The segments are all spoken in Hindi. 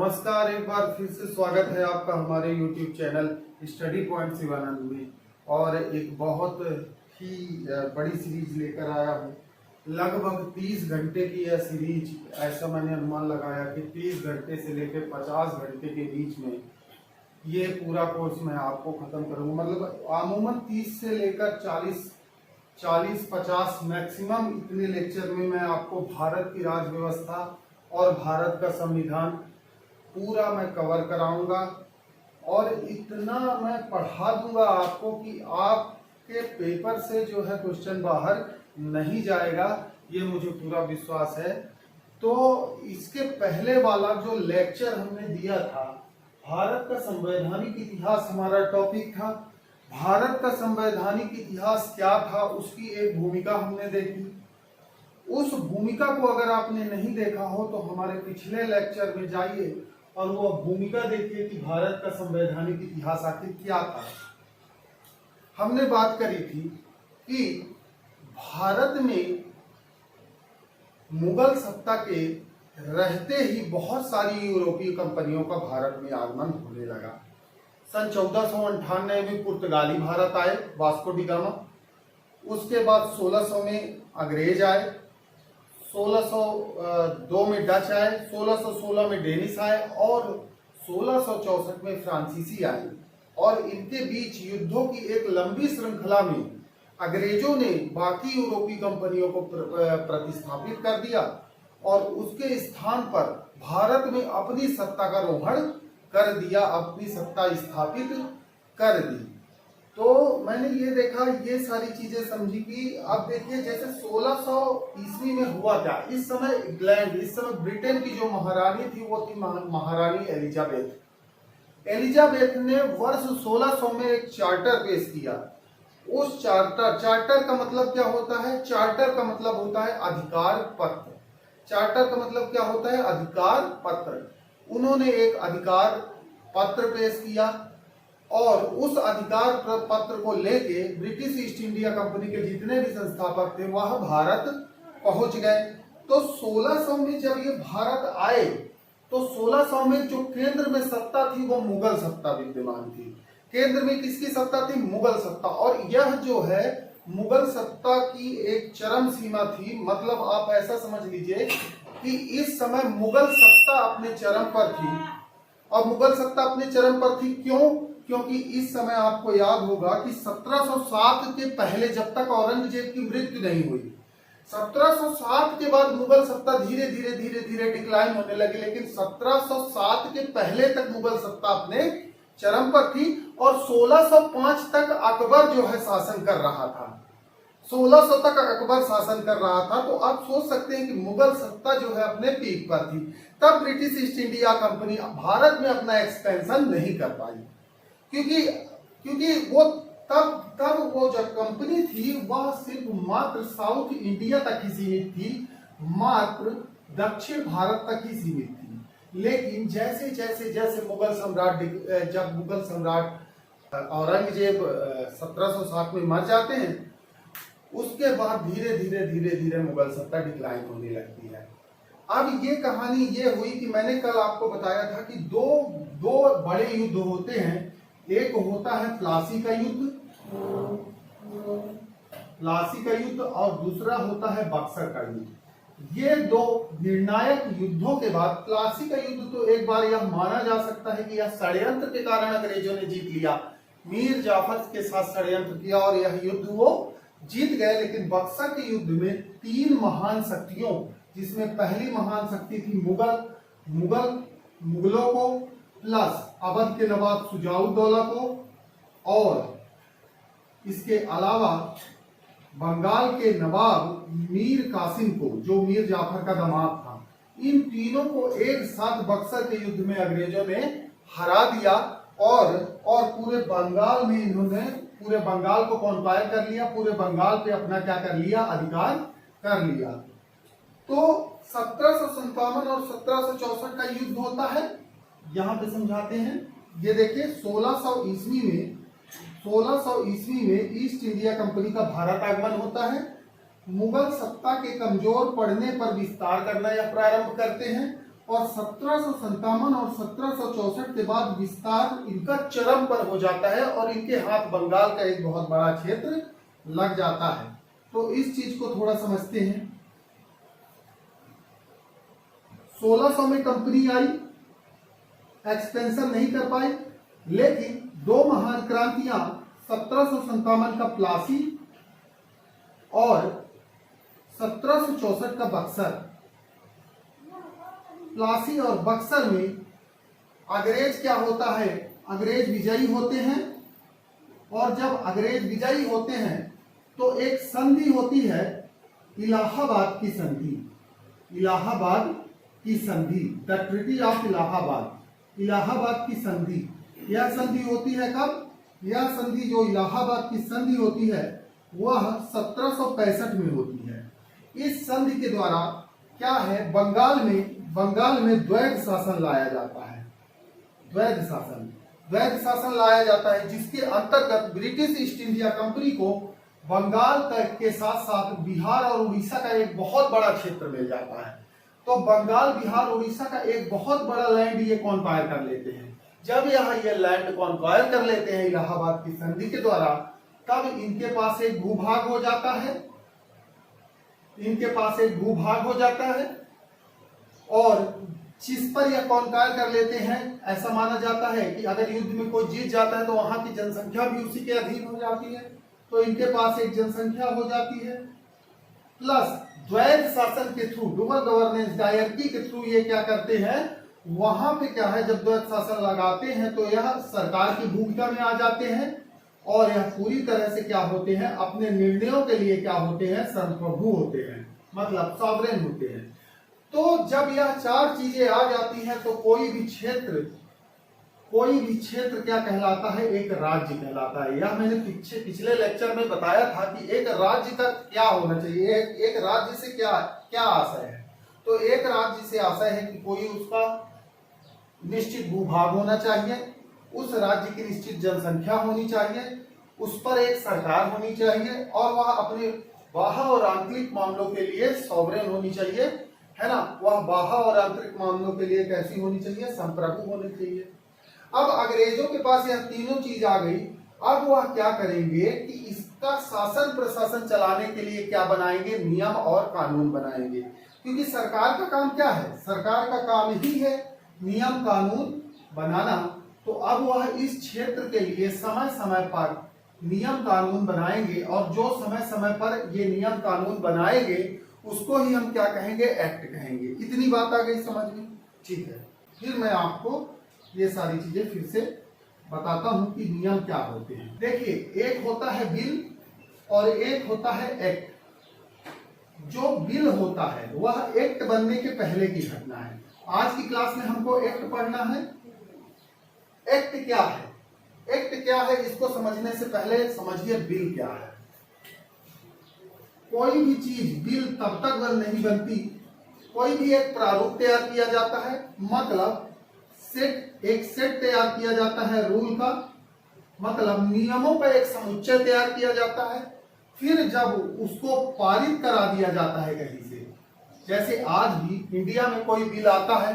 नमस्कार, एक बार फिर से स्वागत है आपका हमारे YouTube channel study point Shivanand में। और एक बहुत ही बड़ी सीरीज लेकर आया हूँ। लगभग 30 घंटे की यह सीरीज, ऐसा मैंने अनुमान लगाया कि 30 घंटे से लेकर 50 घंटे के बीच में ये पूरा कोर्स मैं आपको खत्म करूँगा। मतलब अमूमन 30 से लेकर 40-50 मैक्सिमम इतने लेक्चर में मैं आपको भारत की राज्य व्यवस्था और भारत का संविधान पूरा मैं कवर कराऊंगा। और इतना मैं पढ़ा दूंगा आपको कि आपके पेपर से जो है क्वेश्चन बाहर नहीं जाएगा, ये मुझे पूरा विश्वास है। तो इसके पहले वाला जो लेक्चर हमने दिया था, भारत का संवैधानिक इतिहास हमारा टॉपिक था। भारत का संवैधानिक इतिहास क्या था, उसकी एक भूमिका हमने देखी। उस भूमिका को अगर आपने नहीं देखा हो तो हमारे पिछले लेक्चर में जाइए और वो भूमिका देखिए कि भारत का संवैधानिक इतिहास आखिर क्या था। हमने बात करी थी कि भारत में मुगल सत्ता के रहते ही बहुत सारी यूरोपीय कंपनियों का भारत में आगमन होने लगा। सन 1498 में पुर्तगाली भारत आए, वास्को डी गामा। उसके बाद 1600 में अंग्रेज आए, 1602 में डच आए, 1616 में डेनिश आए और 1664 में फ्रांसीसी आए। और इनके बीच युद्धों की एक लंबी श्रृंखला में अंग्रेजों ने बाकी यूरोपीय कंपनियों को प्रतिस्थापित कर दिया और उसके स्थान पर भारत में अपनी सत्ता का रोहण कर दिया, अपनी सत्ता स्थापित कर दी। तो मैंने ये देखा, ये सारी चीजें समझी कि अब देखिए जैसे 1600 ईस्वी में हुआ क्या। इस समय इंग्लैंड, इस समय ब्रिटेन की जो महारानी थी वो थी महारानी एलिजाबेथ। एलिजाबेथ ने वर्ष 1600 में एक चार्टर पेश किया। उस चार्टर का मतलब क्या होता है? चार्टर का मतलब होता है अधिकार पत्र। चार्टर का मतलब क्या होता है? अधिकार पत्र। उन्होंने एक अधिकार पत्र पेश किया और उस अधिकार पत्र को लेके ब्रिटिश ईस्ट इंडिया कंपनी के जितने भी संस्थापक थे वह भारत पहुंच गए। तो 1600 में जब ये भारत आए तो 1600 में जो केंद्र में सत्ता थी वो मुगल सत्ता विद्यमान थी। केंद्र में किसकी सत्ता थी? मुगल सत्ता। और यह जो है मुगल सत्ता की एक चरम सीमा थी। मतलब आप ऐसा समझ लीजिए कि इस समय मुगल सत्ता अपने चरम पर थी। और मुगल सत्ता अपने चरम पर थी क्यों? क्योंकि इस समय आपको याद होगा कि 1707 के पहले, जब तक औरंगजेब की मृत्यु नहीं हुई, 1707 के बाद मुगल सत्ता धीरे धीरे डिक्लाइन होने लगी। लेकिन 1707 के पहले तक मुगल सत्ता अपने चरम पर थी और 1605 तक अकबर जो है शासन कर रहा था। 1600 तक अकबर शासन कर रहा था। तो आप सोच सकते हैं कि मुगल सत्ता जो है अपने पीक पर थी। तब British east India company Bharat में अपना एक्सपेंशन नहीं कर पाई, क्योंकि वो तब वो जो कंपनी थी वह सिर्फ मात्र साउथ इंडिया तक ही सीमित थी, मात्र दक्षिण भारत तक ही सीमित थी। लेकिन जैसे जैसे जैसे जब मुगल सम्राट औरंगजेब 1707 में मर जाते हैं, उसके बाद धीरे धीरे मुगल सत्ता डिक्लाइन होने लगती है। अब ये कहानी ये हुई कि मैंने कल आपको बताया था कि दो बड़े युद्ध होते हैं। एक होता है प्लासी का युद्ध और दूसरा होता है बक्सर का युद्ध। ये दो निर्णायक युद्धों के बाद, प्लासी का युद्ध तो एक बार यह माना जा सकता है कि यह षड्यंत्र के कारण अंग्रेजों ने जीत लिया, मीर जाफर के साथ षड्यंत्र किया और यह युद्ध वो जीत गए। लेकिन बक्सर के युद्ध में 3 महान शक्तियों, जिसमें पहली महान शक्ति थी मुगलों को, प्लस अवध के नवाब शुजाउद्दौला को, और इसके अलावा बंगाल के नवाब मीर कासिम को, जो मीर जाफर का दामाद था, इन तीनों को एक साथ बक्सर के युद्ध में अंग्रेजों ने हरा दिया और पूरे बंगाल में इन्होंने पूरे बंगाल को कॉन्क्वायर कर लिया, पूरे बंगाल पे अपना क्या कर लिया? अधिकार कर लिया। तो 1757 और 1764 का युद्ध होता है, यहाँ पे समझाते हैं। ये देखिए 1600 ईस्वी में ईस्ट इंडिया कंपनी का भारत आगमन होता है। मुगल सत्ता के कमजोर पड़ने पर विस्तार करना यह प्रारंभ करते हैं और 1757 और 1764 के बाद विस्तार इनका चरम पर हो जाता है और इनके हाथ बंगाल का एक बहुत बड़ा क्षेत्र लग जाता है। तो इस चीज को थोड़ा समझते हैं। 1600 में कंपनी आई, एक्सपेंशन नहीं कर पाई, लेकिन दो महान क्रांतियां 1757 का प्लासी और 1764 का बक्सर। प्लासी और बक्सर में अंग्रेज क्या होता है, अंग्रेज विजयी होते हैं और जब अंग्रेज विजयी होते हैं तो एक संधि होती है, इलाहाबाद की संधि। इलाहाबाद की संधि, the treaty of Allahabad, Allahabad की संधि। यह संधि होती है कब? यह संधि जो इलाहाबाद की संधि होती है वह 1765 में होती है। इस संधि के द्वारा क्या है, बंगाल में द्वैध शासन लाया जाता है। द्वैध शासन लाया जाता है जिसके अंतर्गत ब्रिटिश ईस्ट इंडिया कंपनी को बंगाल के साथ साथ बिहार और उड़ीसा का एक बहुत बड़ा क्षेत्र मिल जाता है। तो बंगाल, बिहार, उड़ीसा का एक बहुत बड़ा लैंड ये कॉन्क्वायर कर लेते हैं। जब ये लैंड कॉन्क्वायर कर लेते हैं इलाहाबाद की संधि के द्वारा, तब इनके पास एक भूभाग हो जाता है, इनके पास एक भूभाग हो जाता है और जिस पर यह कॉन्क्वायर कर लेते हैं, ऐसा माना जाता है कि अगर युद्ध में कोई जीत जाता है तो वहां की जनसंख्या भी उसी के अधीन हो जाती है, तो इनके पास एक जनसंख्या हो जाती है। प्लस द्वैध शासन के थ्रू, डुअल गवर्नेंस डायरकी के थ्रू ये क्या करते हैं, वहां पे क्या है, जब द्वैध शासन लगाते हैं तो यह सरकार की भूमिका में आ जाते हैं और यह पूरी तरह से क्या होते हैं, अपने निर्णयों के लिए क्या होते हैं, संप्रभु होते हैं, मतलब सॉवरेन होते हैं। तो जब यह चार चीजें आ जाती हैं तो कोई भी क्षेत्र क्या कहलाता है, एक राज्य कहलाता है। यह मैंने पिछले लेक्चर में बताया था कि एक राज्य का क्या होना चाहिए, एक राज्य से क्या आशय है। तो एक राज्य से आशय है कि कोई उसका निश्चित भूभाग होना चाहिए, उस राज्य की निश्चित जनसंख्या होनी चाहिए, उस पर एक सरकार होनी चाहिए और वह अपने बाह्य और आंतरिक मामलों के लिए सॉवरेन होनी चाहिए, है ना। वह बाह्य और आंतरिक मामलों के लिए कैसी होनी चाहिए, संप्रभु होनी चाहिए। अब अंग्रेजों के पास यह तीनों चीज आ गई। अब वह क्या करेंगे कि इसका शासन प्रशासन चलाने के लिए क्या बनाएंगे, नियम और कानून बनाएंगे। क्योंकि सरकार का काम क्या है, सरकार का काम ही है नियम कानून बनाना। तो अब वह इस क्षेत्र के लिए समय समय पर नियम कानून बनाएंगे और जो समय समय पर ये नियम कानून बनाएंगे उसको ही हम क्या कहेंगे, एक्ट कहेंगे। इतनी बात आ गई समझ में? ठीक है, फिर मैं आपको ये सारी चीजें फिर से बताता हूं कि नियम क्या होते हैं। देखिए, एक होता है बिल और एक होता है एक्ट। जो बिल होता है वह एक्ट बनने के पहले की घटना है। आज की क्लास में हमको एक्ट पढ़ना है। एक्ट क्या है, एक्ट क्या है, इसको समझने से पहले समझिए बिल क्या है। कोई भी चीज बिल तब तक नहीं बनती, कोई भी एक प्रारूप तैयार किया जाता है, मतलब एक सेट तैयार किया जाता है रूल का, मतलब नियमों का एक समुच्चय तैयार किया जाता है। फिर जब उसको पारित करा दिया जाता है कहीं से, जैसे आज भी इंडिया में कोई बिल आता है,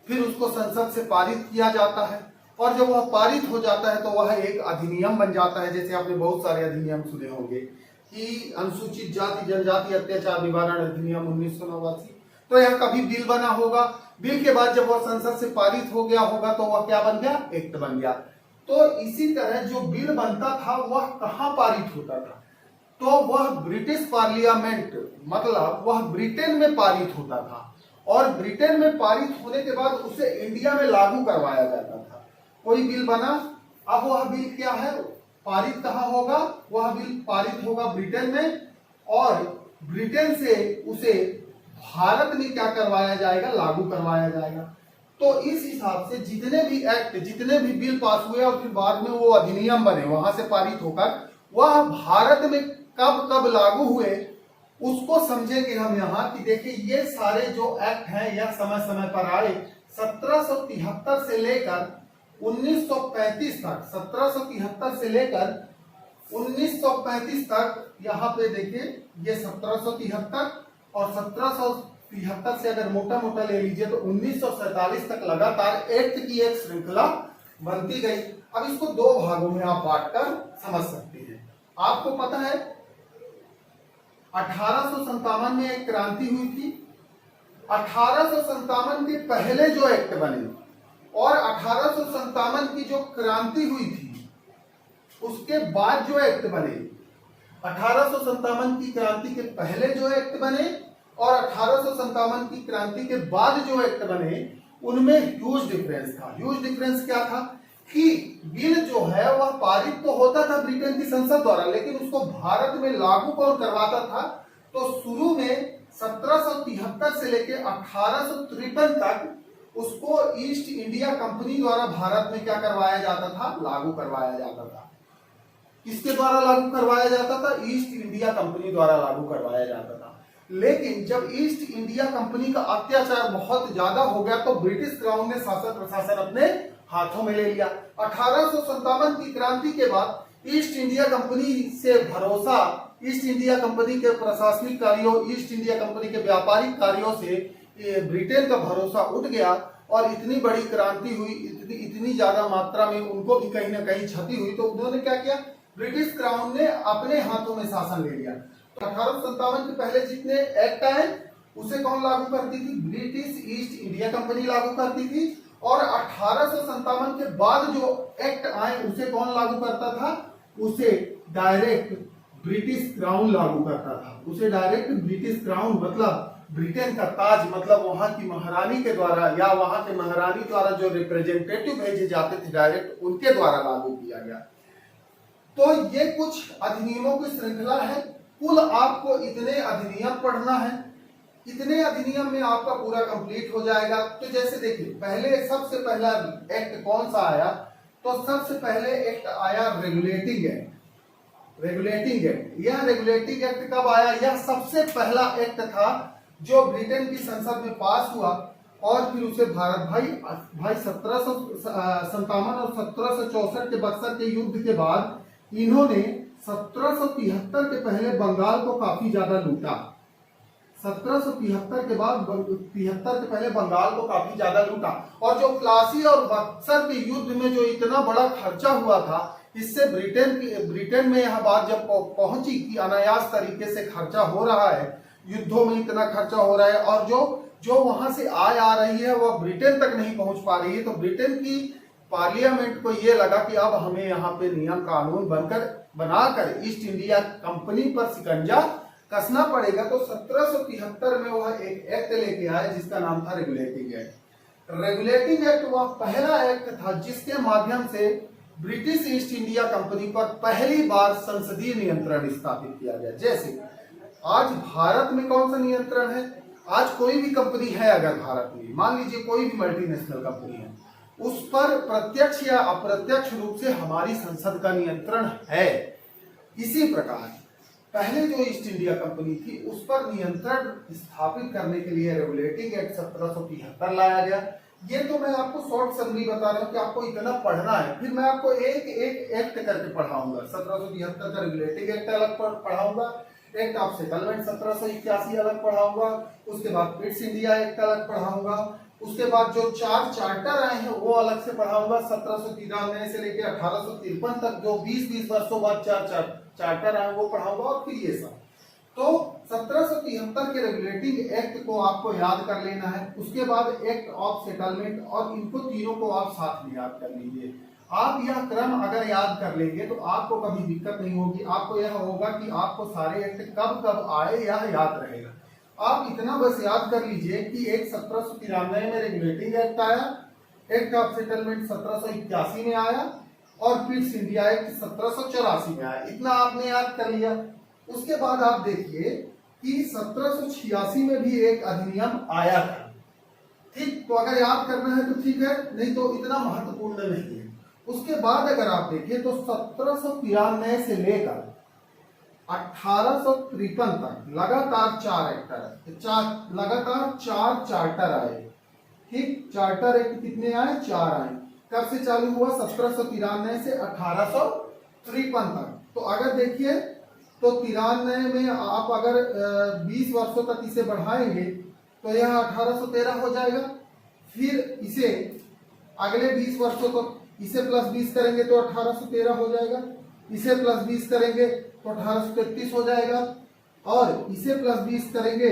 फिर उसको संसद से पारित किया जाता है और जब वह पारित हो जाता है तो वह एक अधिनियम बन जाता है। जैसे आपने बहुत सारे अधिनियम सुने होंगे कि अनुसूचित जाति जनजाति अत्याचार निवारण अधिनियम 1989, तो यह कभी बिल बना होगा। बिल के बाद जब वह संसद से पारित हो गया होगा तो वह क्या बन गया, एक्ट बन गया। तो इसी तरह जो बिल बनता था वह कहाँ पारित होता था, तो वह ब्रिटिश पार्लियामेंट, मतलब वह ब्रिटेन में पारित होता था और ब्रिटेन में पारित होने के बाद उसे इंडिया में लागू करवाया जाता था। कोई बिल बना, अब वह बिल क्या है, पारित कहाँ होगा, वह बिल पारित होगा ब्रिटेन में और ब्रिटेन से उसे भारत में क्या करवाया जाएगा, लागू करवाया जाएगा। तो इस हिसाब से जितने भी एक्ट, जितने भी बिल पास हुए और फिर बाद में वो अधिनियम बने वहां से पारित होकर, वह भारत में कब कब लागू हुए उसको समझेंगे हम यहाँ कि देखिए ये सारे जो एक्ट हैं यह समय समय पर आए। 1773 से लेकर 1935 तक, 1773 से लेकर 1935 तक, यहाँ पे देखिए ये 1773 और 1973 से अगर मोटा मोटा ले लीजिए तो 1947 तक लगातार एक्ट की एक श्रृंखला बनती गई। अब इसको दो भागों में आप बांटकर समझ सकते हैं। आपको पता है 1857 में एक क्रांति हुई थी। 1857 के पहले जो एक्ट बने और 1857 की जो क्रांति हुई थी उसके बाद जो एक्ट बने, 1857 की क्रांति के पहले जो एक्ट बने और 1857 की क्रांति के बाद जो एक्ट बने, उनमें ह्यूज डिफरेंस था। ह्यूज डिफरेंस क्या था कि बिल जो है वह पारित तो होता था ब्रिटेन की संसद द्वारा, लेकिन उसको भारत में लागू कौन करवाता था? तो शुरू में 1773 से लेकर 1853 तक उसको ईस्ट इंडिया कंपनी द्वारा भारत में क्या करवाया जाता था? लागू करवाया जाता था। किसके द्वारा लागू करवाया जाता था? ईस्ट इंडिया कंपनी द्वारा लागू करवाया जाता था। लेकिन जब ईस्ट इंडिया कंपनी का अत्याचार बहुत ज्यादा हो गया तो ब्रिटिश क्राउन ने शासन प्रशासन अपने हाथों में ले लिया। 1857 की क्रांति के बाद ईस्ट इंडिया कंपनी से भरोसा, ईस्ट इंडिया कंपनी के प्रशासनिक कार्यों, ईस्ट इंडिया कंपनी के व्यापारिक कार्यों से ब्रिटेन का भरोसा उठ गया और इतनी बड़ी क्रांति हुई, इतनी ज्यादा मात्रा में उनको भी कहीं ना कहीं क्षति हुई, तो उन्होंने क्या किया? ब्रिटिश क्राउन ने अपने हाथों में शासन ले लिया। 1857 के पहले जितने एक्ट आए उसे कौन लागू करती थी? ब्रिटिश ईस्ट इंडिया कंपनी लागू करती थी। और 1857 के बाद जो एक्ट आए उसे कौन लागू करता था? उसे डायरेक्ट ब्रिटिश क्राउन लागू करता था। उसे डायरेक्ट ब्रिटिश क्राउन मतलब ब्रिटेन का ताज, मतलब वहां की महारानी के द्वारा या वहां के महारानी द्वारा जो रिप्रेजेंटेटिव भेजे जाते थे डायरेक्ट उनके द्वारा लागू किया गया। तो ये कुछ अधिनियमों की श्रृंखला है। कुल आपको इतने अधिनियम पढ़ना है, इतने अधिनियम में आपका पूरा कंप्लीट हो जाएगा। तो जैसे देखिए, पहले सबसे पहला एक्ट कौन सा आया? तो सबसे पहले एक्ट आया रेगुलेटिंग एक्ट। रेगुलेटिंग एक्ट, यह रेगुलेटिंग एक्ट कब आया? यह सबसे पहला एक्ट था जो ब्रिटेन की संसद में पास हुआ और फिर उसे भारत भाई 1757 और 1764 के बक्सर के युद्ध के बाद इन्होंने 1773 के पहले बंगाल को काफी ज्यादा लूटा। 1773 के बाद 73 के पहले बंगाल को काफी ज्यादा लूटा और जो प्लासी और बक्सर के युद्ध में जो इतना बड़ा खर्चा हुआ था, इससे ब्रिटेन में यह बात जब पहुंची कि अनायास तरीके से खर्चा हो रहा है, युद्धों में इतना खर्चा हो रहा है और जो वहां से आय आ रही है वह ब्रिटेन तक नहीं पहुंच पा रही है, तो ब्रिटेन की पार्लियामेंट को यह लगा कि अब हमें यहाँ पे नियम कानून बनाकर ईस्ट इंडिया कंपनी पर शिकंजा कसना पड़ेगा। तो 1773 में वह एक एक्ट लेके आए जिसका नाम था रेगुलेटिंग एक्ट। रेगुलेटिंग एक्ट वह पहला एक्ट था जिसके माध्यम से ब्रिटिश ईस्ट इंडिया कंपनी पर पहली बार संसदीय नियंत्रण स्थापित किया गया। जैसे आज भारत में कौन सा नियंत्रण है? आज कोई भी कंपनी है अगर भारत में, मान लीजिए कोई भी मल्टीनेशनल कंपनी है, उस पर प्रत्यक्ष या अप्रत्यक्ष रूप से हमारी संसद का नियंत्रण है। इसी प्रकार पहले जो ईस्ट इंडिया कंपनी थी उस पर नियंत्रण स्थापित करने के लिए रेगुलेटिंग एक्ट 1773 लाया गया। ये तो मैं आपको शॉर्ट समरी बता रहा हूँ कि आपको इतना पढ़ना है, फिर मैं आपको एक एक एक्ट करके पढ़ाऊंगा। 1773 का रेगुलेटिंग एक्ट अलग पढ़ाऊंगा, एक्ट ऑफ सेटलमेंट 1781 अलग पढ़ाऊंगा, उसके बाद पिट्स इंडिया एक्ट अलग पढ़ाऊंगा, उसके बाद जो 4 चार्टर आए हैं वो अलग से पढ़ाऊंगा। 1793 से लेकर 1853 तक जो 20-20 वर्षों बाद 4 चार्टर आए वो पढ़ाऊंगा और फिर ये सब। तो 1773 के रेगुलेटिंग एक्ट को आपको याद कर लेना है। उसके बाद एक्ट ऑफ सेटलमेंट, और इनको तीनों को आप साथ में याद कर लीजिए। आप यह क्रम अगर याद कर लेंगे तो आपको कभी दिक्कत नहीं होगी। आपको यह होगा कि आपको सारे एक्ट कब कब आए यह याद रहेगा। आप इतना बस याद कर लीजिए कि एक 1793 में रेगुलेटिंग एक्ट आया, एक्ट ऑफ सेटलमेंट 1781 में आया और पिट्स इंडिया एक्ट 1784 में आया। इतना आपने याद कर लिया। उसके बाद आप देखिए कि 1786 में भी एक अधिनियम आया था। ठीक, तो अगर याद करना है तो ठीक है, नहीं तो इतना महत्वपूर्ण नहीं है। उसके बाद अगर आप देखिए तो 1793 से लेकर 1853 तक लगातार 4 एक्ट आए, लगातार 4 चार्टर आए। ठीक, चार्टर एक्ट कितने आए? 4 आए। कब से चालू हुआ? 1793 से 1853 तक। तो अगर देखिए तो 93 में आप अगर 20 वर्षों तक इसे बढ़ाएंगे तो यह 1813 हो जाएगा। फिर इसे अगले 20 वर्षों तक इसे +20 करेंगे तो 1813 हो जाएगा, इसे +20 करेंगे तो 1833 हो जाएगा, और इसे +20 करेंगे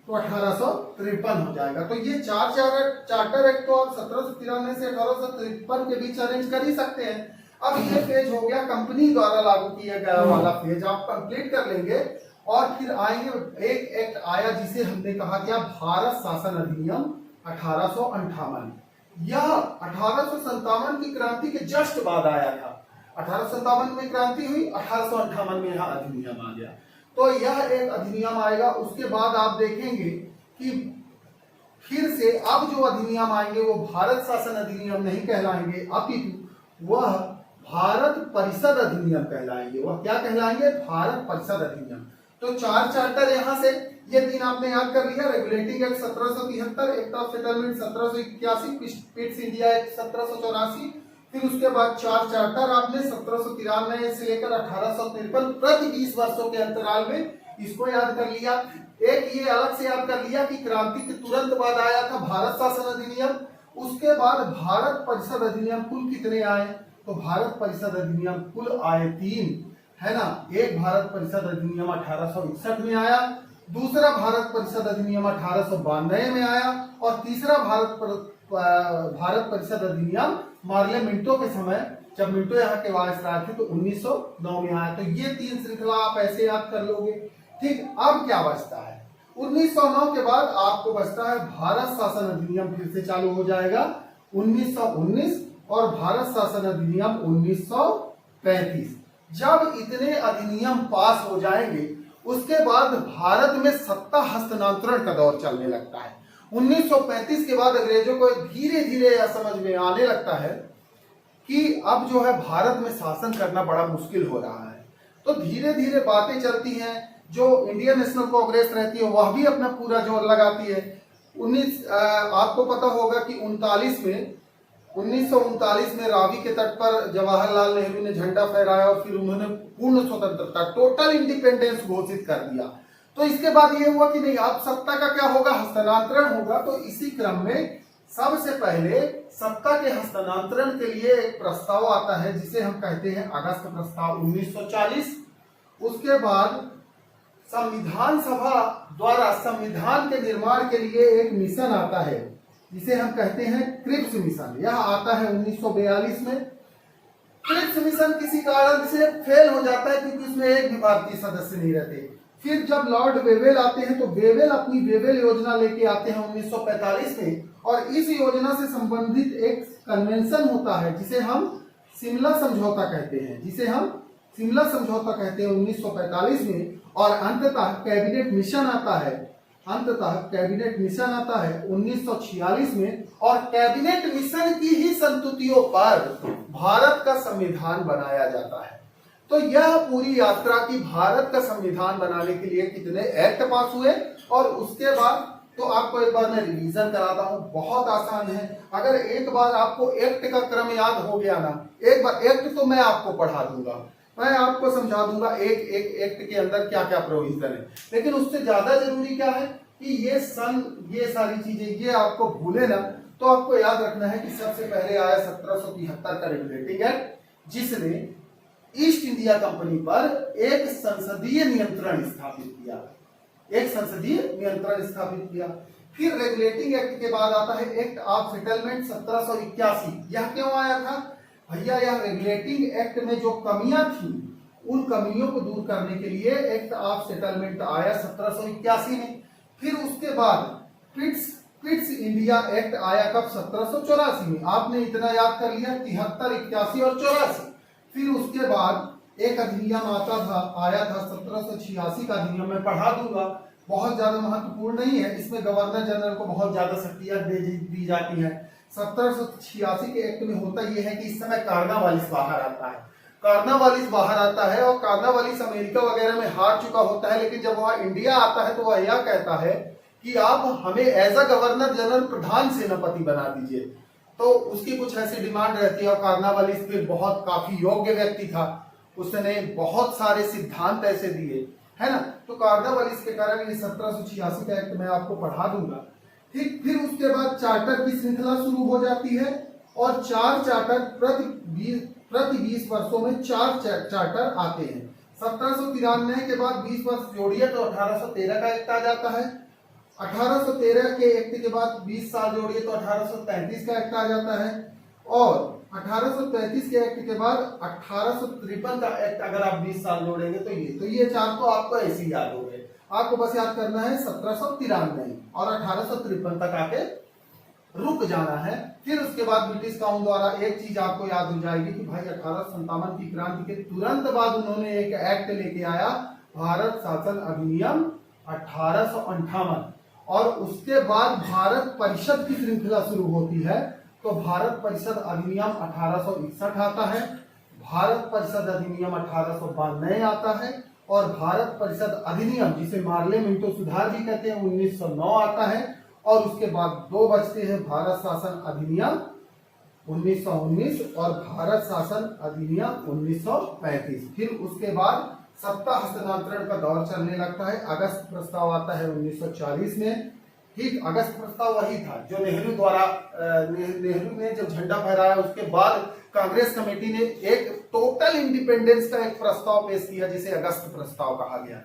तो 1853 हो जाएगा। तो ये चार्टर एक्ट तो आप 1793 से 1853 के बीच अरेंज कर ही सकते हैं। अब ये पेज हो गया कंपनी द्वारा लागू किया गया वाला पेज, आप कंप्लीट कर लेंगे। और फिर आएंगे, एक एक्ट आया जिसे हमने कहा क्या, भारत शासन अधिनियम 1858। यह 1857 की क्रांति के जस्ट बाद आया था। 1857 में क्रांति हुई, 1858 में यह अधिनियम आ गया। तो यह एक अधिनियम आएगा। उसके बाद आप देखेंगे कि फिर से अब जो अधिनियम आएंगे वो भारत शासन अधिनियम नहीं कहलाएंगे, अपितु वह भारत परिषद अधिनियम कहलाएंगे। वह क्या कहलाएंगे, भारत परिषद अधिनियम। तो 4 चार्टर यहाँ से ये 3 आपने याद कर लिया। Regulating act 1773, act of settlement 1781, Pitt's India act 1784। फिर उसके बाद 4 चार्टर आपने 1793 से लेकर 1853 प्रति 20 वर्षों के अंतराल में इसको याद कर लिया। एक ये अलग से याद कर लिया कि क्रांति के तुरंत बाद आया था भारत शासन अधिनियम। उसके बाद भारत परिषद अधिनियम कुल कितने आए, तो भारत परिषद अधिनियम कुल आए 3, है ना। एक भारत परिषद अधिनियम 1861 में आया, दूसरा भारत परिषद अधिनियम 1892 में आया, और तीसरा भारत परिषद अधिनियम मार्ले मिंटो के समय, जब मिंटो यहाँ के वायसराय थे, तो 1909 में आया। तो ये 3 श्रृंखला आप ऐसे याद कर लोगे। ठीक, अब क्या बचता है, 1909 के बाद आपको बचता है भारत शासन अधिनियम, फिर से चालू हो जाएगा 1919, और भारत शासन अधिनियम 1935। जब इतने अधिनियम पास हो जाएंगे उसके बाद भारत में सत्ता हस्तांतरण का दौर चलने लगता है। 1935 के बाद अंग्रेजों को धीरे धीरे यह समझ में आने लगता है कि अब जो है भारत में शासन करना बड़ा मुश्किल हो रहा है। तो धीरे धीरे बातें चलती हैं, जो इंडियन नेशनल कांग्रेस रहती है वह भी अपना पूरा जोर लगाती है। आपको पता होगा कि 1939 में रावी के तट पर जवाहरलाल नेहरू ने झंडा फहराया, और फिर उन्होंने पूर्ण स्वतंत्रता, टोटल इंडिपेंडेंस घोषित कर दिया। तो इसके बाद ये हुआ कि नहीं, अब सत्ता का क्या होगा, हस्तांतरण होगा। तो इसी क्रम में सबसे पहले सत्ता के हस्तांतरण के लिए एक प्रस्ताव आता है जिसे हम कहते हैं अगस्त प्रस्ताव 1940। उसके बाद संविधान सभा द्वारा संविधान के निर्माण के लिए एक मिशन आता है जिसे हम कहते हैं क्रिप्स मिशन। यह आता है 1942 में। क्रिप्स मिशन किसी कारण से फेल हो जाता है क्योंकि उसमें एक भी भारतीय सदस्य नहीं रहते। फिर जब लॉर्ड वेवेल आते हैं तो वेवेल अपनी वेवेल योजना लेके आते हैं 1945 में, और इस योजना से संबंधित एक कन्वेंशन होता है जिसे हम शिमला समझौता कहते हैं, 1945 में। और अंततः कैबिनेट मिशन आता है 1946 में, और कैबिनेट मिशन की ही संस्तुतियों पर भारत का संविधान बनाया जाता है। तो यह पूरी यात्रा की भारत का संविधान बनाने के लिए कितने एक्ट पास हुए, और उसके बाद तो आपको एक बार मैं रिवीजन कराता हूं, बहुत आसान है। अगर एक बार आपको एक्ट का क्रम याद हो गया ना, एक बार एक्ट तो मैं आपको पढ़ा दूंगा, मैं आपको समझा दूंगा एक एक्ट के अंदर क्या क्या प्रोविजन है। लेकिन उससे ज्यादा जरूरी क्या है कि ये सारी चीजें ये आपको भूले ना, तो आपको याद रखना है कि सबसे पहले आया 1773 का रेगुलेटिंग एक्ट, जिसने ईस्ट इंडिया कंपनी पर एक संसदीय नियंत्रण स्थापित किया। फिर रेगुलेटिंग एक्ट के बाद आता है एक्ट ऑफ सेटलमेंट 1781। यह क्यों आया था भैया, यह रेगुलेटिंग एक्ट में जो कमियां थी उन कमियों को दूर करने के लिए एक्ट ऑफ सेटलमेंट आया 1781 में। फिर उसके बाद पिट्स इंडिया एक्ट आया कब, 1784 में। आपने इतना याद कर लिया, 73, 81 और 84। फिर उसके बाद एक अधिनियम आया था 1786 का अधिनियम, मैं पढ़ा दूंगा, बहुत ज्यादा महत्वपूर्ण नहीं है। इसमें गवर्नर जनरल को बहुत ज्यादा शक्तियां दी जाती हैं। 1786 के एक्ट में होता यह है कि इस समय कार्नावालिस बाहर आता है, और कार्नावालिस अमेरिका वगैरह में हार चुका होता है, लेकिन जब वह इंडिया आता है तो वह यह कहता है कि आप हमें एज अ गवर्नर जनरल प्रधान सेनापति बना दीजिए। तो उसकी कुछ ऐसी डिमांड रहती है, और कार्नावालिस फिर बहुत काफी योग्य व्यक्ति था, उसने बहुत सारे सिद्धांत ऐसे दिए, है ना। तो कार्नावालिस के कारण ये 1786 का एक्ट मैं आपको पढ़ा दूंगा। ठीक, फिर उसके बाद चार्टर की श्रृंखला शुरू हो जाती है और 4 चार्टर प्रति 20 वर्षों में 4 चार्टर आते हैं। 1793 के बाद 20 वर्ष जोड़िए तो 1813 का एक्ट आ जाता है। 1813 के एक्ट के बाद 20 साल जोड़िए तो 1833 का एक्ट आ जाता है और 1833 के एक्ट के बाद 1853 का एक्ट अगर आप 20 साल जोड़ेंगे तो ये 4 तो आपको ऐसे ही याद हो गए। आपको बस याद करना है 1793 और 1853 तक आके रुक जाना है। फिर उसके बाद ब्रिटिश काउंसिल द्वारा एक चीज आपको याद हो जाएगी कि भाई 1857 की क्रांति के तुरंत बाद उन्होंने एक एक्ट लेके आया, भारत शासन अधिनियम 1858, और उसके बाद भारत परिषद की श्रृंखला शुरू होती है। तो भारत परिषद अधिनियम 1861 आता है, भारत परिषद अधिनियम 1892 आता है और भारत परिषद अधिनियम जिसे पार्लियामेंटो सुधार भी कहते हैं 1909 आता है और उसके बाद 2 बचते हैं, भारत शासन अधिनियम 1919 और भारत शासन अधिनियम 1935। फिर उसके बाद सत्ता हस्तांतरण का दौर चलने लगता है। अगस्त प्रस्ताव आता है 1940 में। ठीक, अगस्त प्रस्ताव वही था जो नेहरू ने जब झंडा फहराया उसके बाद कांग्रेस कमेटी ने एक टोटल इंडिपेंडेंस का एक प्रस्ताव पेश किया जिसे अगस्त प्रस्ताव कहा गया।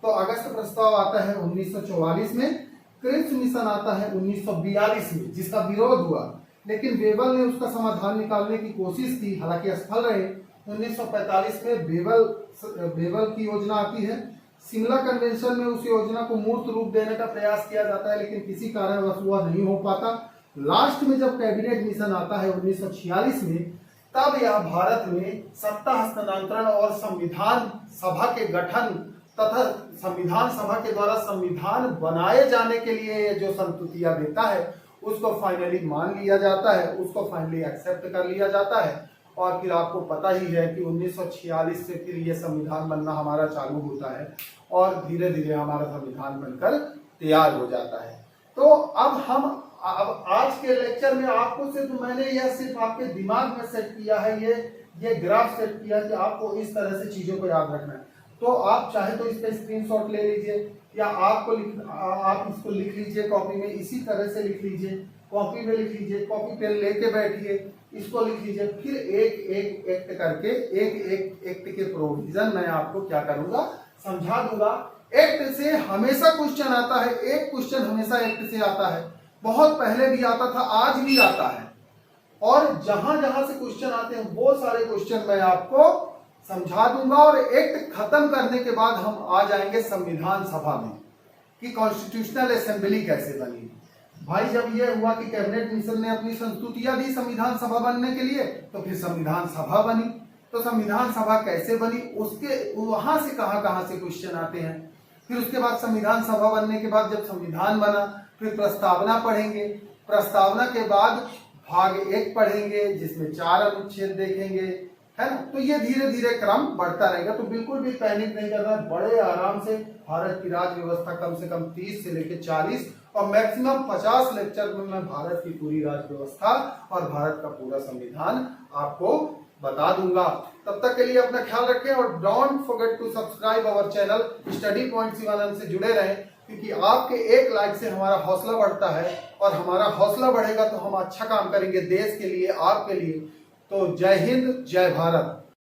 तो अगस्त प्रस्ताव आता है 1944 में। क्रिप्स मिशन आता है 1942 में जिसका विरोध हुआ, लेकिन बेबल ने उसका समाधान निकालने की कोशिश की, हालांकि असफल रहे। 1945 में बेबल की योजना आती है। शिमला कन्वेंशन में उस योजना को मूर्त रूप देने का प्रयास किया जाता है, लेकिन किसी कारणवश वह नहीं हो पाता। लास्ट में जब कैबिनेट मिशन आता है 1946 में, तब यह भारत में सत्ता हस्तांतरण और संविधान सभा के गठन तथा संविधान सभा के द्वारा संविधान बनाए जाने के लिए जो संस्तुतियां देता है उसको फाइनली मान लिया जाता है, उसको फाइनली एक्सेप्ट कर लिया जाता है। और फिर आपको पता ही है कि 1946 से फिर ये संविधान बनना हमारा चालू होता है और धीरे धीरे हमारा संविधान बनकर तैयार हो जाता है। तो अब आज के लेक्चर में आपको सिर्फ आपके दिमाग में सेट किया है, ये ग्राफ सेट किया कि आपको इस तरह से चीजों को याद रखना है। तो आप चाहे तो इस पे स्क्रीनशॉट ले लीजिए या आप इसको लिख लीजिए कॉपी में, इसी तरह से लिख लीजिए, कॉपी में लिख लीजिए, कॉपी पेन लेके बैठिए, इसको लिख लीजिए। फिर एक एक्ट करके एक एक्ट के प्रोविजन मैं आपको क्या करूंगा, समझा दूंगा। एक्ट से हमेशा क्वेश्चन आता है, एक क्वेश्चन हमेशा एक्ट से आता है, बहुत पहले भी आता था, आज भी आता है, और जहां जहां से क्वेश्चन आते हैं वो सारे क्वेश्चन मैं आपको समझा दूंगा। और एक्ट खत्म करने के बाद हम आ जाएंगे संविधान सभा में कि कॉन्स्टिट्यूशनल असेंबली कैसे बनी। भाई जब ये हुआ कि कैबिनेट मिशन ने अपनी संस्तुतियां दी संविधान सभा बनने के लिए, तो फिर संविधान सभा बनी। तो संविधान सभा कैसे बनी, उसके वहां से कहां से क्वेश्चन आते हैं। फिर उसके बाद संविधान सभा बनने के बाद जब संविधान बना, फिर प्रस्तावना पढ़ेंगे, प्रस्तावना के बाद भाग 1 पढ़ेंगे जिसमें 4 अनुच्छेद देखेंगे, है ना। तो ये धीरे धीरे क्रम बढ़ता रहेगा, तो बिल्कुल भी पैनिक नहीं करना, बड़े आराम से भारत की राज्य व्यवस्था कम से कम 30 से लेकर 40 और मैक्सिमम 50 लेक्चर में मैं भारत की पूरी राज्य व्यवस्था और भारत का पूरा संविधान आपको बता दूंगा। तब तक के लिए अपना ख्याल रखें और don't forget to subscribe our channel study point Shivanand से जुड़े रहें, क्योंकि आपके एक लाइक से हमारा हौसला बढ़ता है और हमारा हौसला बढ़ेगा तो हम अच्छा काम करेंगे देश के लिए, आपके लिए। तो जय हिंद, जय भारत।